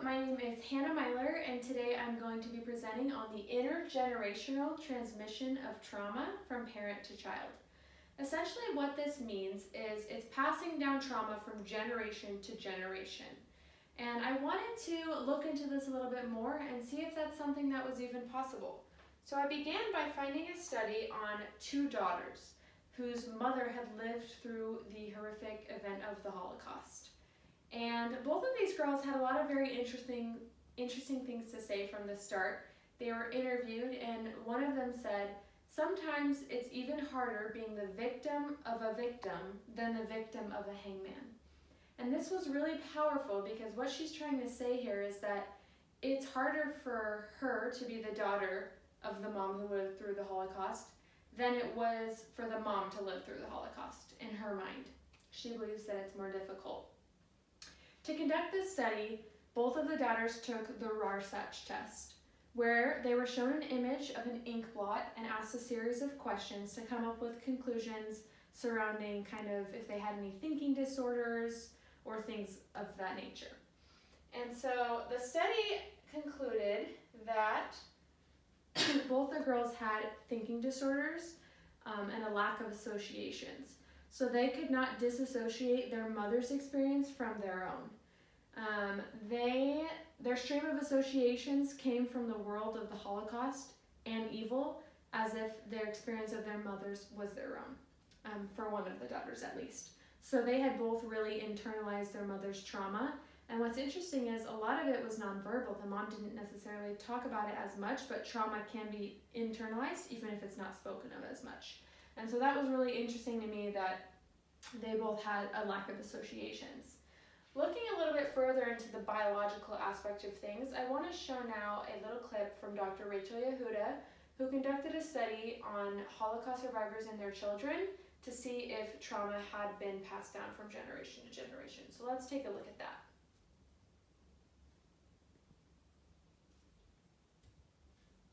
my name is Hannah Myler, and today I'm going to be presenting on the intergenerational transmission of trauma from parent to child. Essentially what this means is it's passing down trauma from generation to generation. And I wanted to look into this a little bit more and see if that's something that was even possible. So I began by finding a study on two daughters whose mother had lived through the horrific event of the Holocaust. And both of these girls had a lot of very interesting things to say from the start. They were interviewed, and one of them said, "Sometimes it's even harder being the victim of a victim than the victim of a hangman." And this was really powerful because what she's trying to say here is that it's harder for her to be the daughter of the mom who lived through the Holocaust than it was for the mom to live through the Holocaust in her mind. She believes that it's more difficult. To conduct this study, both of the daughters took the Rorschach test, where they were shown an image of an ink blot and asked a series of questions to come up with conclusions surrounding kind of if they had any thinking disorders or things of that nature. And so the study concluded that both the girls had thinking disorders and a lack of associations. So they could not disassociate their mother's experience from their own. Their stream of associations came from the world of the Holocaust and evil, as if their experience of their mother's was their own, for one of the daughters at least. So they had both really internalized their mother's trauma. And what's interesting is a lot of it was nonverbal. The mom didn't necessarily talk about it as much, but trauma can be internalized even if it's not spoken of as much. And so that was really interesting to me that they both had a lack of associations. Looking a little bit further into the biological aspect of things, I want to show now a little clip from Dr. Rachel Yehuda, who conducted a study on Holocaust survivors and their children to see if trauma had been passed down from generation to generation. So let's take a look at that.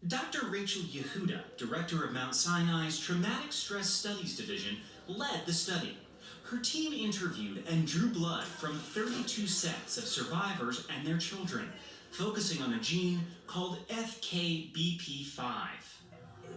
Dr. Rachel Yehuda, director of Mount Sinai's Traumatic Stress Studies Division, led the study. Her team interviewed and drew blood from 32 sets of survivors and their children, focusing on a gene called FKBP5.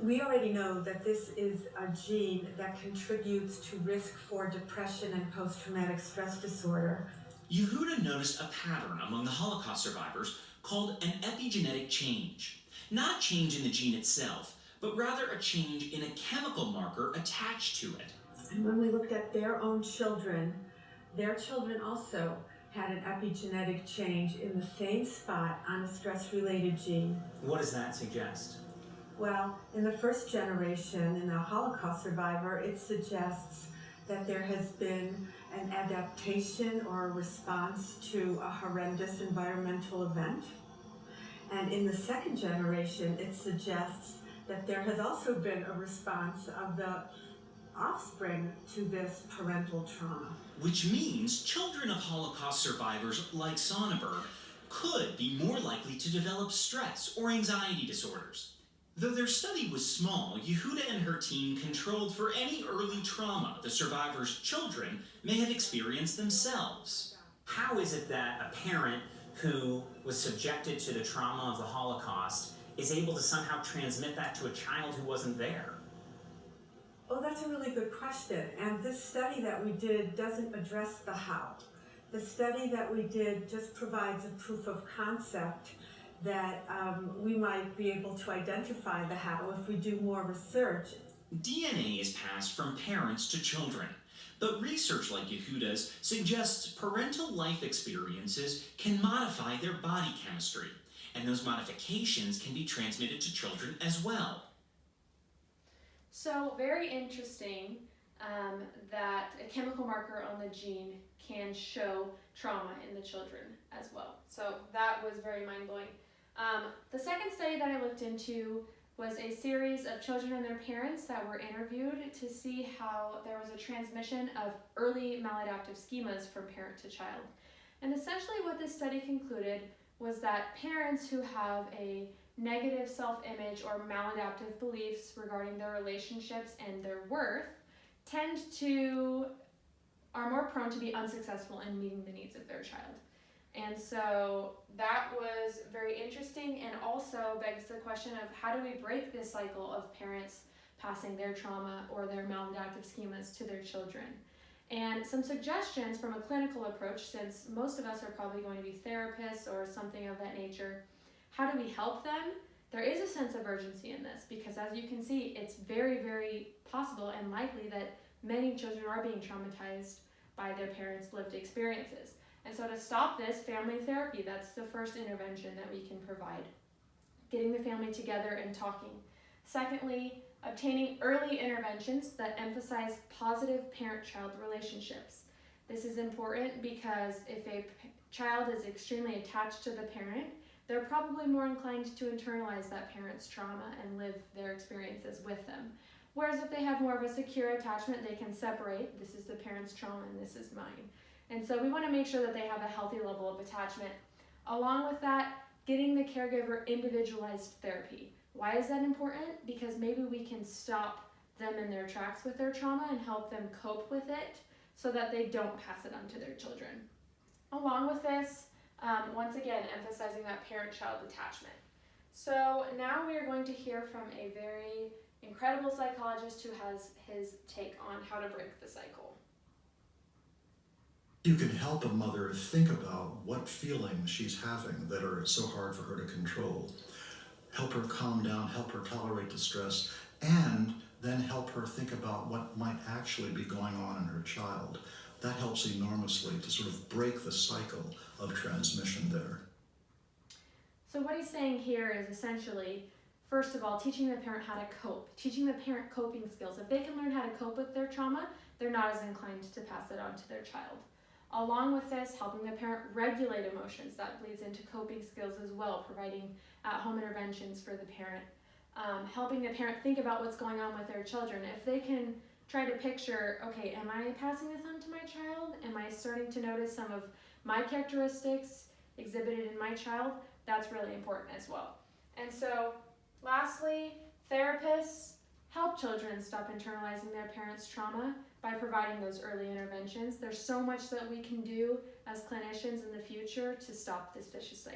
We already know that this is a gene that contributes to risk for depression and post-traumatic stress disorder. Yehuda noticed a pattern among the Holocaust survivors called an epigenetic change. Not a change in the gene itself, but rather a change in a chemical marker attached to it. And when we looked at their own children, their children also had an epigenetic change in the same spot on a stress-related gene. What does that suggest? Well, in the first generation, in a Holocaust survivor, it suggests that there has been an adaptation or a response to a horrendous environmental event. And in the second generation, it suggests that there has also been a response of the offspring to this parental trauma. Which means children of Holocaust survivors like Sonnenberg could be more likely to develop stress or anxiety disorders. Though their study was small, Yehuda and her team controlled for any early trauma the survivors' children may have experienced themselves. How is it that a parent who was subjected to the trauma of the Holocaust is able to somehow transmit that to a child who wasn't there? Oh, that's a really good question. And this study that we did doesn't address the how. The study that we did just provides a proof of concept that we might be able to identify the how if we do more research. DNA is passed from parents to children, but research like Yehuda's suggests parental life experiences can modify their body chemistry, and those modifications can be transmitted to children as well. So very interesting that a chemical marker on the gene can show trauma in the children as well. So that was very mind-blowing. The second study that I looked into was a series of children and their parents that were interviewed to see how there was a transmission of early maladaptive schemas from parent to child. And essentially what this study concluded was that parents who have a negative self-image or maladaptive beliefs regarding their relationships and their worth are more prone to be unsuccessful in meeting the needs of their child. And so that was very interesting and also begs the question of how do we break this cycle of parents passing their trauma or their maladaptive schemas to their children. And some suggestions from a clinical approach, since most of us are probably going to be therapists or something of that nature. How do we help them? There is a sense of urgency in this because, as you can see, it's very, very possible and likely that many children are being traumatized by their parents' lived experiences. And so to stop this, family therapy, that's the first intervention that we can provide. Getting the family together and talking. Secondly, obtaining early interventions that emphasize positive parent-child relationships. This is important because if a child is extremely attached to the parent, they're probably more inclined to internalize that parent's trauma and live their experiences with them. Whereas if they have more of a secure attachment, they can separate, this is the parent's trauma and this is mine. And so we want to make sure that they have a healthy level of attachment. Along with that, getting the caregiver individualized therapy. Why is that important? Because maybe we can stop them in their tracks with their trauma and help them cope with it so that they don't pass it on to their children. Along with this, once again, emphasizing that parent-child attachment. So now we are going to hear from a very incredible psychologist who has his take on how to break the cycle. You can help a mother think about what feelings she's having that are so hard for her to control. Help her calm down, help her tolerate distress, and then help her think about what might actually be going on in her child. That helps enormously to sort of break the cycle of transmission there. So what he's saying here is essentially, first of all, teaching the parent how to cope, teaching the parent coping skills. If they can learn how to cope with their trauma, they're not as inclined to pass it on to their child. Along with this, helping the parent regulate emotions. That bleeds into coping skills as well, providing at-home interventions for the parent. Helping the parent think about what's going on with their children. If they can try to picture, okay, am I passing this on to my child? Am I starting to notice some of my characteristics exhibited in my child? That's really important as well. And so, lastly, therapists help children stop internalizing their parents' trauma by providing those early interventions. There's so much that we can do as clinicians in the future to stop this vicious cycle.